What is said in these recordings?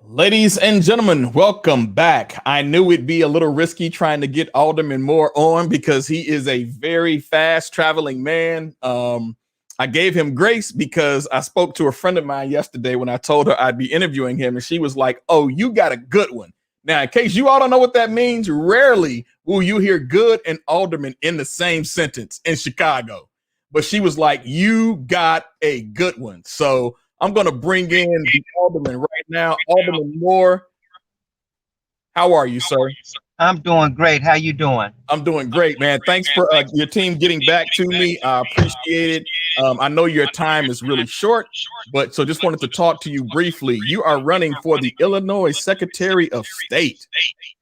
Ladies and gentlemen, welcome back. I knew it'd be a little risky trying to get Alderman Moore on because he is a very fast traveling man. I gave him grace because I spoke to a friend of mine yesterday when I told her I'd be interviewing him, and she was like, "Oh, you got a good one." Now, in case you all don't know what that means, rarely will you hear good and alderman in the same sentence in Chicago. But she was like, "You got a good one." So I'm going to bring in the alderman right now, Alderman Moore. How are you, sir? I'm doing great. How you doing? I'm doing great, man. Thanks for your team getting back to me. I appreciate it. I know your time is really short, but so just wanted to talk to you briefly. You are running for the Illinois Secretary of State.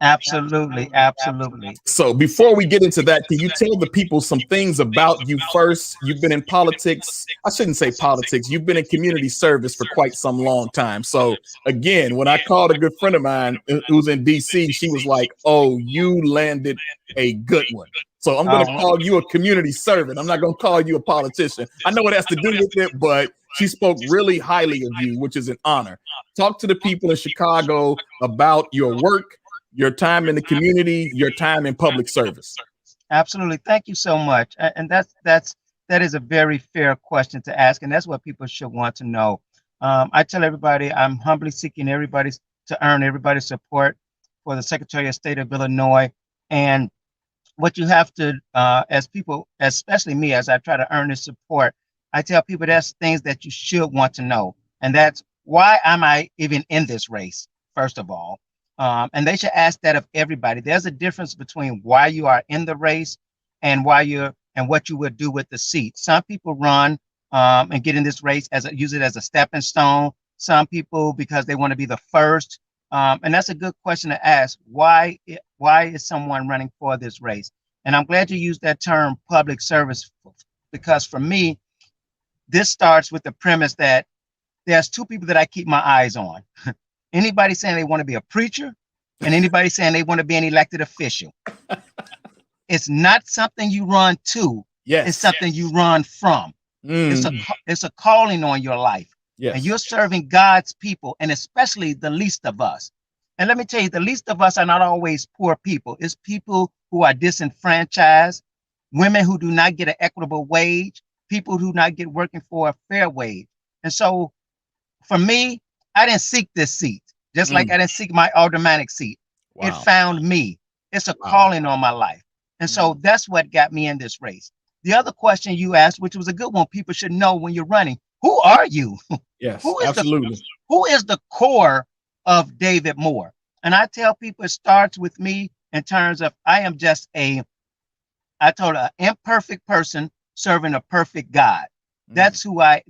Absolutely, absolutely. So before we get into that, can you tell the people some things about you first? You've been in politics. I shouldn't say politics. You've been in community service for quite some long time. So again, when I called a good friend of mine who's in DC, she was like, "Oh, you landed a good one." So I'm going to call you a community servant. I'm not going to call you a politician. I know it has to do with it, but she spoke really highly of you, which is an honor. Talk to the people in Chicago about your work, your time in the community, your time in public service. Absolutely. Thank you so much. And that is a very fair question to ask, and that's what people should want to know. I tell everybody I'm humbly seeking everybody to earn everybody's support for the Secretary of State of Illinois. And what you have to, as people, especially me, as I try to earn this support, I tell people that's things that you should want to know. And that's why am I even in this race, first of all. And they should ask that of everybody. There's a difference between why you are in the race and why you're and what you would do with the seat. Some people run and get in this race use it as a stepping stone. Some people because they want to be the first. And that's a good question to ask. Why is someone running for this race? And I'm glad you used that term public service because for me, this starts with the premise that there's two people that I keep my eyes on. Anybody saying they want to be a preacher and anybody saying they want to be an elected official. It's not something you run to. Yes. It's something you run from. It's a calling on your life. Yes. And you're serving God's people and especially the least of us. And let me tell you, the least of us are not always poor people. It's people who are disenfranchised, women who do not get an equitable wage, people who do not get working for a fair wage. And so for me, I didn't seek this seat, just like I didn't seek my aldermanic seat. Wow. It found me. It's a calling on my life. And so that's what got me in this race. The other question you asked, which was a good one, people should know when you're running, who are you? Yes, absolutely. Who is the core of David Moore? And I tell people it starts with me in terms of I am just an imperfect person serving a perfect God. That's who I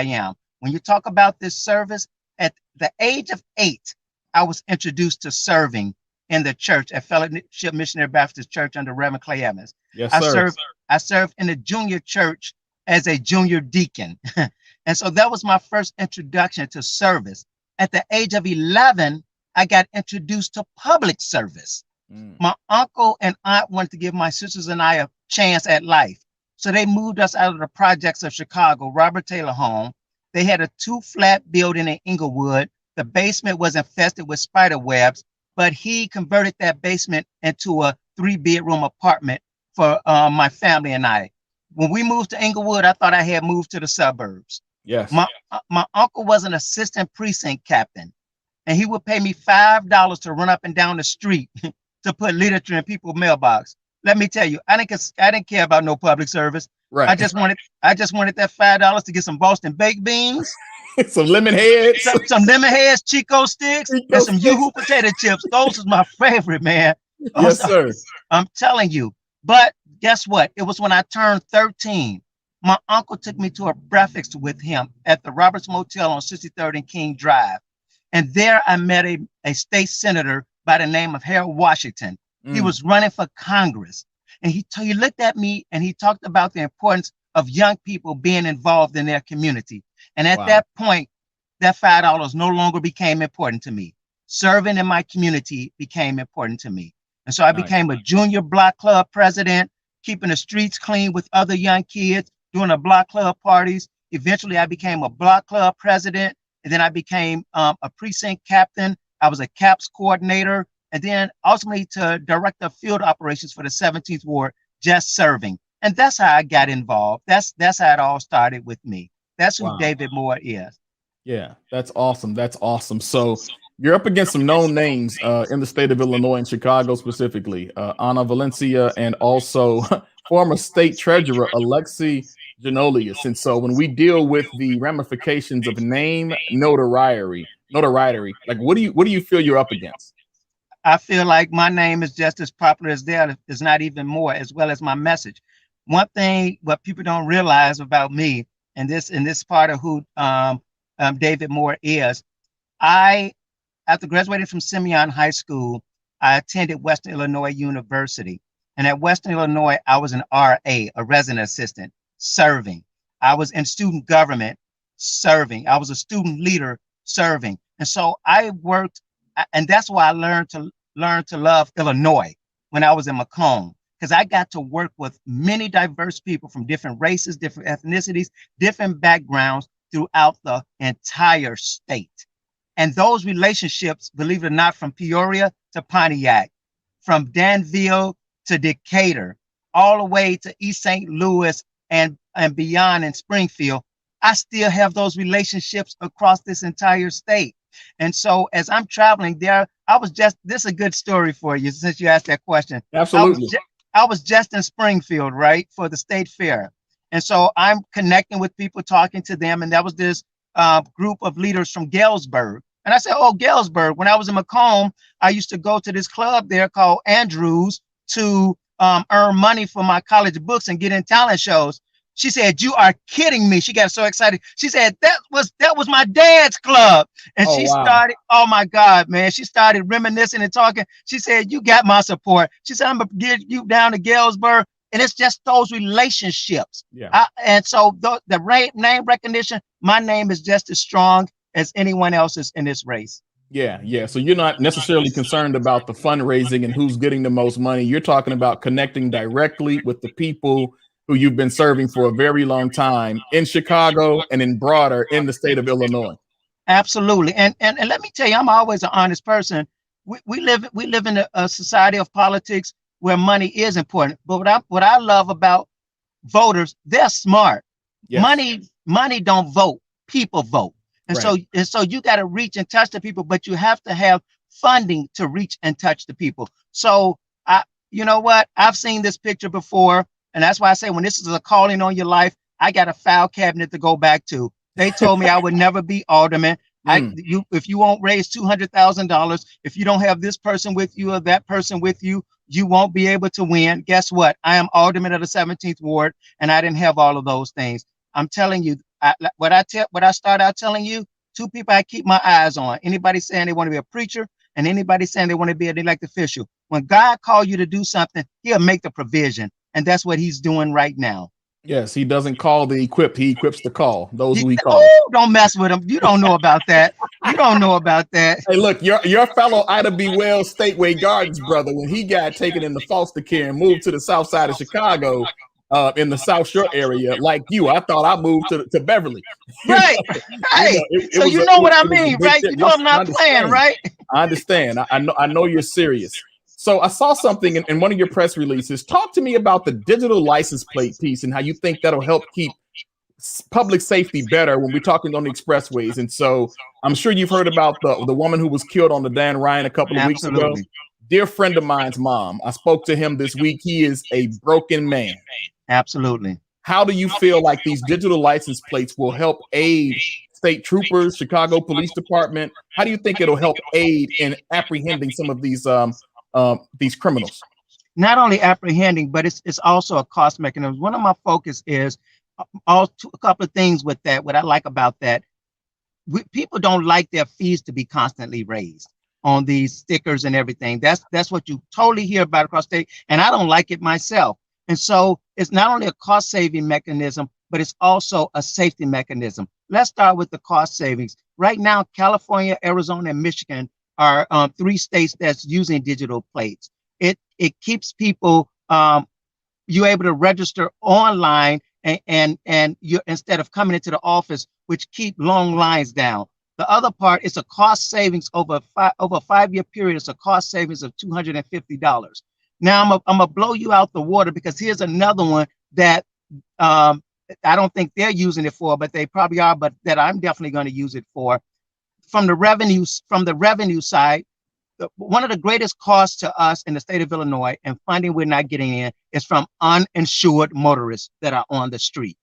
am. When you talk about this service, at the age of 8, I was introduced to serving in the church at Fellowship Missionary Baptist Church under Reverend Clay Evans. Yes, sir. I served in the junior church as a junior deacon. And so that was my first introduction to service. At the age of 11, I got introduced to public service. My uncle and aunt wanted to give my sisters and I a chance at life. So they moved us out of the projects of Chicago, Robert Taylor home. They had a 2-flat building in Inglewood. The basement was infested with spider webs, but he converted that basement into a 3-bedroom apartment for my family and I. When we moved to Inglewood, I thought I had moved to the suburbs. Yes. My uncle was an assistant precinct captain, and he would pay me $5 to run up and down the street to put literature in people's mailbox. Let me tell you, I didn't care about no public service. Right. I just wanted that $5 to get some Boston baked beans, some lemon heads, some lemon heads, Chico sticks, and some Yoo-hoo potato chips. Those was my favorite, man. Yes, sir. I'm telling you. But guess what? It was when I turned 13. My uncle took me to a breakfast with him at the Roberts Motel on 63rd and King Drive. And there I met a state senator by the name of Harold Washington. He was running for Congress. And he looked at me and he talked about the importance of young people being involved in their community. And at that point, that $5 no longer became important to me. Serving in my community became important to me. And so I became a junior block club president, keeping the streets clean with other young kids, doing the block club parties. Eventually, I became a block club president. and then I became a precinct captain. I was a CAPS coordinator, and then ultimately to director of field operations for the 17th Ward, just serving. And that's how I got involved. That's how it all started with me. That's who Wow. David Moore is. Yeah, that's awesome. That's awesome. So you're up against some known names in the state of Illinois and Chicago specifically, Ana Valencia, and also former state treasurer Alexi Janolius. And so when we deal with the ramifications of name notoriety, like what do you feel you're up against? I feel like my name is just as popular as theirs, is not even more, as well as my message. One thing what people don't realize about me, and this part of who David Moore is, I after graduating from Simeon High School, I attended Western Illinois University. And at Western Illinois, I was an RA, a resident assistant, serving. I was in student government, serving. I was a student leader, serving. And so I worked, and that's why I learned to love Illinois when I was in Macomb, because I got to work with many diverse people from different races, different ethnicities, different backgrounds throughout the entire state. And those relationships, believe it or not, from Peoria to Pontiac, from Danville to Decatur, all the way to East St. Louis and beyond in Springfield, I still have those relationships across this entire state. And so as I'm traveling there, this is a good story for you since you asked that question. Absolutely. I was just in Springfield, right, for the state fair. And so I'm connecting with people, talking to them. And that was this group of leaders from Galesburg. And I said, oh, Galesburg. When I was in Macomb, I used to go to this club there called Andrews to earn money for my college books and get in talent shows. She said, you are kidding me. She got so excited. She said, that was my dad's club. And she started, oh my God, man. She started reminiscing and talking. She said, you got my support. She said, I'm going to get you down to Galesburg. And it's just those relationships. Yeah. And so the name recognition, my name is just as strong as anyone else's in this race. Yeah, yeah. So you're not necessarily concerned about the fundraising and who's getting the most money. You're talking about connecting directly with the people who you've been serving for a very long time in Chicago and in broader in the state of Illinois. Absolutely. And let me tell you, I'm always an honest person. We live in a society of politics where money is important. But what I love about voters, they're smart. Yes. Money don't vote, people vote. And so you got to reach and touch the people, but you have to have funding to reach and touch the people. So you know what? I've seen this picture before. And that's why I say when this is a calling on your life, I got a file cabinet to go back to. They told me I would never be alderman. If you won't raise $200,000, if you don't have this person with you or that person with you, you won't be able to win. Guess what? I am alderman of the 17th Ward, and I didn't have all of those things. I'm telling you, what I start out telling you, two people I keep my eyes on. Anybody saying they want to be a preacher and anybody saying they want to be an elected official. When God calls you to do something, he'll make the provision. And that's what he's doing right now. Yes, he doesn't call the equipped, he equips the call. Those who he calls. Oh, don't mess with him. You don't know about that. You don't know about that. Hey, look, your fellow Ida B. Wells Stateway Gardens brother, when he got taken into foster care and moved to the south side of Chicago, in the South Shore area, like you, I thought I moved to Beverly. Right. Hey, so you know what I mean, right? You know I'm not playing, right? I understand. I know you're serious. So I saw something in one of your press releases. Talk to me about the digital license plate piece and how you think that'll help keep public safety better when we're talking on the expressways. And so I'm sure you've heard about the woman who was killed on the Dan Ryan a couple of weeks ago. Dear friend of mine's mom. I spoke to him this week. He is a broken man. Absolutely. How do you feel like these digital license plates will help aid state troopers, Chicago Police Department? How do you think it'll help aid in apprehending some of these criminals? Not only apprehending, but it's also a cost mechanism. One of my focus is a couple of things with that. What I like about that, people don't like their fees to be constantly raised on these stickers and everything. That's what you totally hear about across state, and I don't like it myself. And so it's not only a cost saving mechanism, but it's also a safety mechanism. Let's start with the cost savings. Right now, California, Arizona, and Michigan are 3 states that's using digital plates. It keeps people you able to register online and you instead of coming into the office, which keep long lines down. The other part is a cost savings over a 5-year period. It's a cost savings of $250. Now I'm gonna blow you out the water, because here's another one that I don't think they're using it for, but they probably are, but that I'm definitely going to use it for. From the revenue side, one of the greatest costs to us in the state of Illinois, and funding we're not getting in, is from uninsured motorists that are on the street.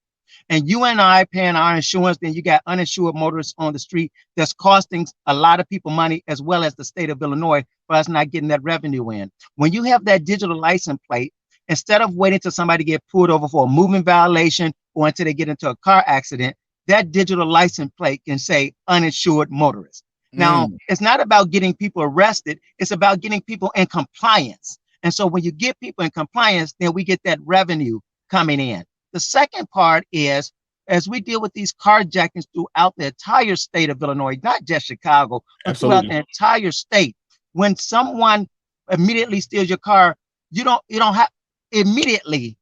And you and I paying our insurance, then you got uninsured motorists on the street that's costing a lot of people money, as well as the state of Illinois, for us not getting that revenue in. When you have that digital license plate, instead of waiting till somebody get pulled over for a moving violation or until they get into a car accident, that digital license plate can say uninsured motorist. Now, it's not about getting people arrested. It's about getting people in compliance. And so when you get people in compliance, then we get that revenue coming in. The second part is, as we deal with these carjackings throughout the entire state of Illinois, not just Chicago, but throughout the entire state, when someone immediately steals your car, you don't have immediately,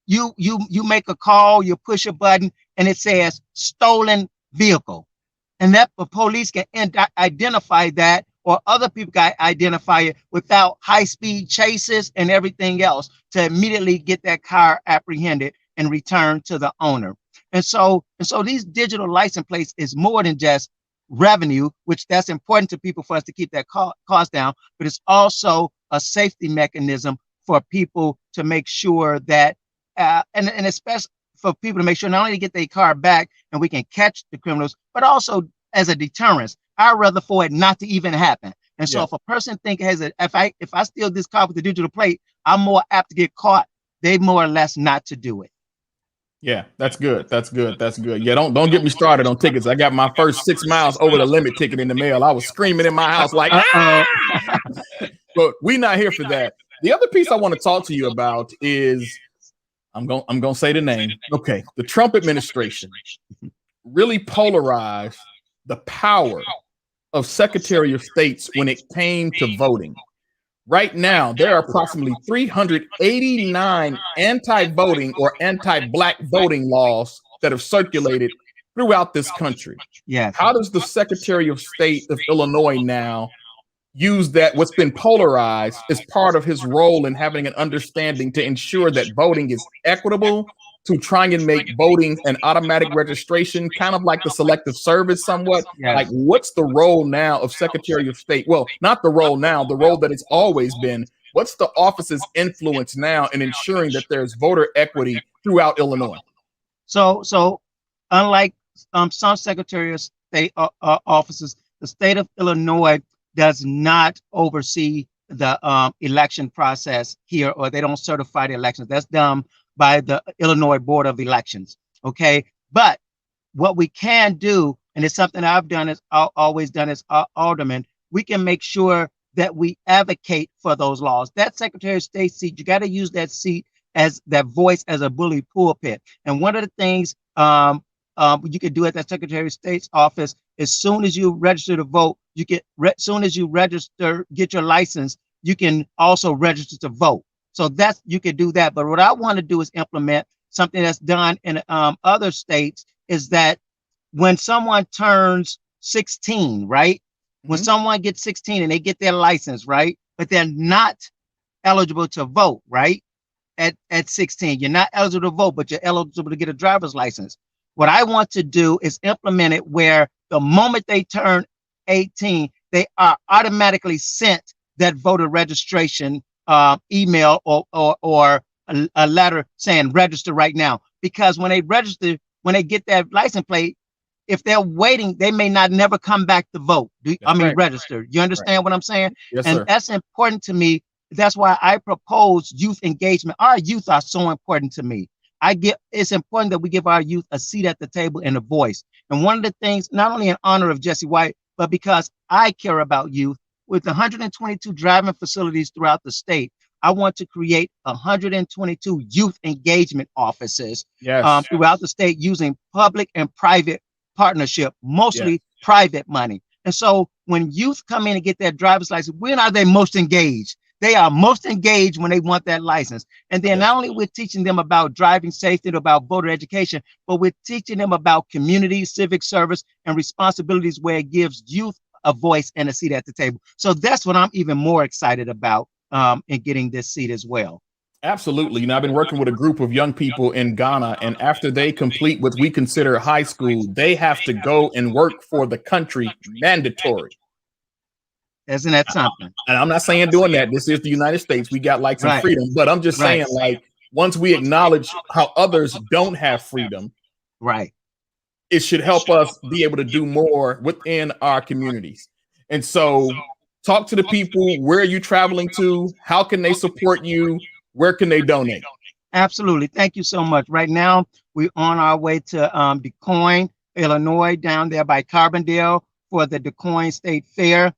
you make a call, you push a button, and it says stolen vehicle. And that the police can identify that, or other people can identify it without high-speed chases and everything else, to immediately get that car apprehended and returned to the owner. And so these digital license plates is more than just revenue, which that's important to people for us to keep that cost down, but it's also a safety mechanism for people to make sure that, and especially for people to make sure not only to get their car back and we can catch the criminals, but also as a deterrence. I'd rather for it not to even happen. And so if a person think if I steal this car with the digital plate, I'm more apt to get caught. They more or less not to do it. Yeah, that's good. That's good. That's good. Yeah, don't get me started on tickets. I got my first 6 miles over the limit ticket in the mail. I was screaming in my house like, but we're not here for that. The other piece I want to talk to you about is, I'm going to say the name. Okay. The Trump administration really polarized the power of Secretary of States when it came to voting. Right now, there are approximately 389 anti-voting or anti-Black voting laws that have circulated throughout this country. Yes. How does the Secretary of State of Illinois now use that, what's been polarized, as part of his role in having an understanding to ensure that voting is equitable, to trying and make voting an automatic registration, kind of like the Selective Service somewhat? Yes. Like, what's the role now of Secretary of State? Well, not the role now, the role that it's always been. What's the office's influence now in ensuring that there's voter equity throughout Illinois? So unlike some Secretary of State offices, the state of Illinois does not oversee the election process here, or they don't certify the elections. That's done by the Illinois Board of Elections. Okay, but what we can do, and it's something I've done, is always done as alderman, we can make sure that we advocate for those laws. That Secretary of State seat, you got to use that seat as that voice, as a bully pulpit. And one of the things you can do at that Secretary of State's office, as soon as you register to vote, you get, soon as you register, get your license, you can also register to vote. So that's, you can do that. But what I want to do is implement something that's done in other states, is that when someone turns 16, right? When someone gets 16 and they get their license, right? But they're not eligible to vote, right? At 16, you're not eligible to vote, but you're eligible to get a driver's license. What I want to do is implement it where the moment they turn 18, they are automatically sent that voter registration email or a letter saying register right now. Because when they register, when they get that license plate, if they're waiting, they may not never come back to vote. Register. You understand what I'm saying? Yes, and sir. That's important to me. That's why I propose youth engagement. Our youth are so important to me. It's important that we give our youth a seat at the table and a voice. And one of the things, not only in honor of Jesse White, but because I care about youth, with 122 driving facilities throughout the state, I want to create 122 youth engagement offices throughout the state, using public and private partnership, mostly private money. And so when youth come in and get their driver's license, when are they most engaged? They are most engaged when they want that license. And then not only we're teaching them about driving safety and about voter education, but we're teaching them about community, civic service, and responsibilities where it gives youth a voice and a seat at the table. So that's what I'm even more excited about in getting this seat as well. Absolutely. You know, I've been working with a group of young people in Ghana, and after they complete what we consider high school, they have to go and work for the country, mandatory. Isn't that something? And I'm not saying doing that. This is the United States. We got like some freedom, but I'm just saying, like, once we acknowledge how others don't have freedom, right, it should help us be able to do more within our communities. And so talk to the people. Where are you traveling to? How can they support you? Where can they donate? Absolutely. Thank you so much. Right now, we're on our way to DuQuoin, Illinois, down there by Carbondale for the DuQuoin State Fair.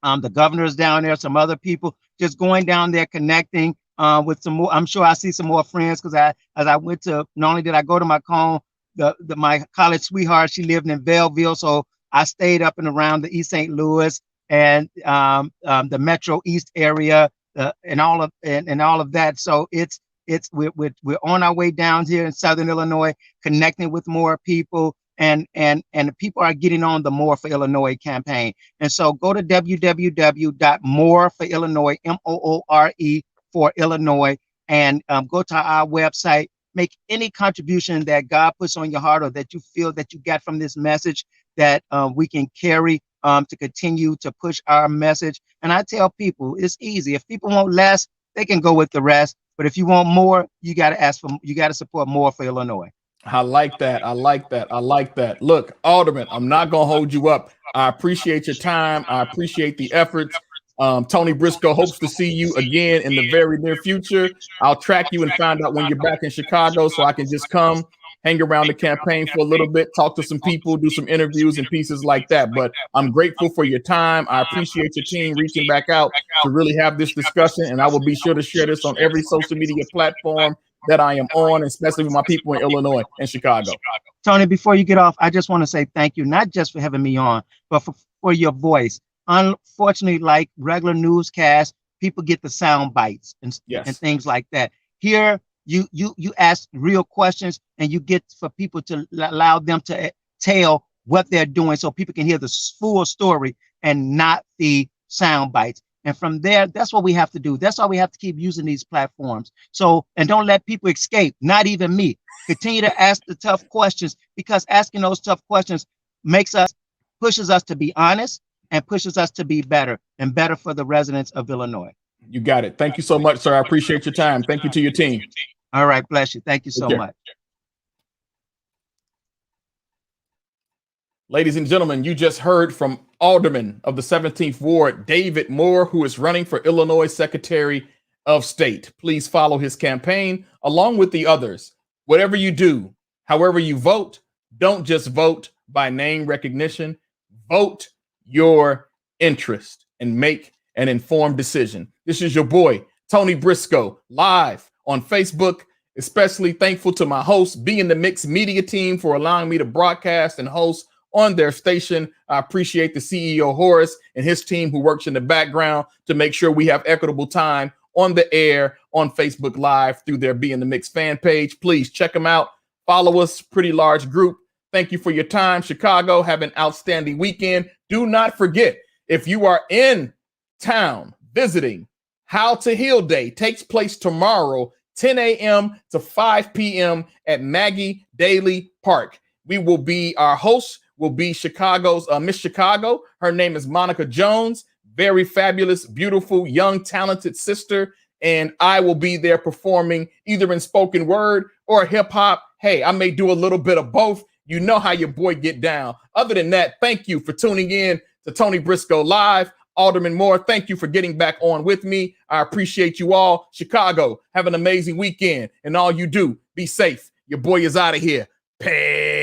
The governor's down there, some other people, just going down there, connecting with some more. I'm sure I see some more friends because as I went to, not only did I go to my my college sweetheart, she lived in Belleville, so I stayed up and around the East St. Louis and the Metro East area. And all of that. So we're on our way down here in Southern Illinois, connecting with more people, and the people are getting on the More for Illinois campaign. And so go to www.more4illinois, MOORE for Illinois, and go to our website. Make any contribution that God puts on your heart or that you feel that you got from this message that we can carry to continue to push our message. And I tell people it's easy. If people want less, they can go with the rest. But if you want more, you got to support More for Illinois. I like that. I like that. I like that. Look, Alderman, I'm not going to hold you up. I appreciate your time. I appreciate the efforts. Tony Briscoe hopes to see you again in the very near future. I'll track you and find out when you're back in Chicago so I can just come hang around the campaign for a little bit, talk to some people, do some interviews and pieces like that. But I'm grateful for your time. I appreciate your team reaching back out to really have this discussion. And I will be sure to share this on every social media platform that I am on, especially with my people in Illinois and Chicago. Tony, before you get off, I just want to say thank you, not just for having me on, but for your voice. Unfortunately, like regular newscasts, people get the sound bites and things like that. Here, you ask real questions and you get for people to allow them to tell what they're doing so people can hear the full story and not the sound bites. And from there, that's what we have to do. That's why we have to keep using these platforms. So, and don't let people escape, not even me. Continue to ask the tough questions, because asking those tough questions pushes us to be honest and pushes us to be better and better for the residents of Illinois. You got it. Thank you so much, sir. I appreciate your time. Thank you to your team. All right. Bless you. Thank you so much. Ladies and gentlemen, you just heard from Alderman of the 17th Ward, David Moore, who is running for Illinois Secretary of State. Please follow his campaign along with the others. Whatever you do, however you vote, don't just vote by name recognition. Vote your interest and make an informed decision. This is your boy, Tony Briscoe, live on Facebook. Especially thankful to my host, Be in the Mix media team, for allowing me to broadcast and host on their station. I appreciate the CEO Horace and his team who works in the background to make sure we have equitable time on the air on Facebook Live through their Be in the Mix fan page. Please check them out. Follow us, pretty large group. Thank you for your time. Chicago, have an outstanding weekend. Do not forget, if you are in town visiting, How to Heal Day takes place tomorrow, 10 a.m. to 5 p.m. at Maggie Daly Park. Our host will be Chicago's Miss Chicago. Her name is Monica Jones. Very fabulous, beautiful, young, talented sister. And I will be there performing either in spoken word or hip hop. Hey, I may do a little bit of both. You know how your boy get down. Other than that, thank you for tuning in to Tony Briscoe Live. Alderman Moore, thank you for getting back on with me. I appreciate you all. Chicago, have an amazing weekend. And all you do, be safe. Your boy is out of here. Peace.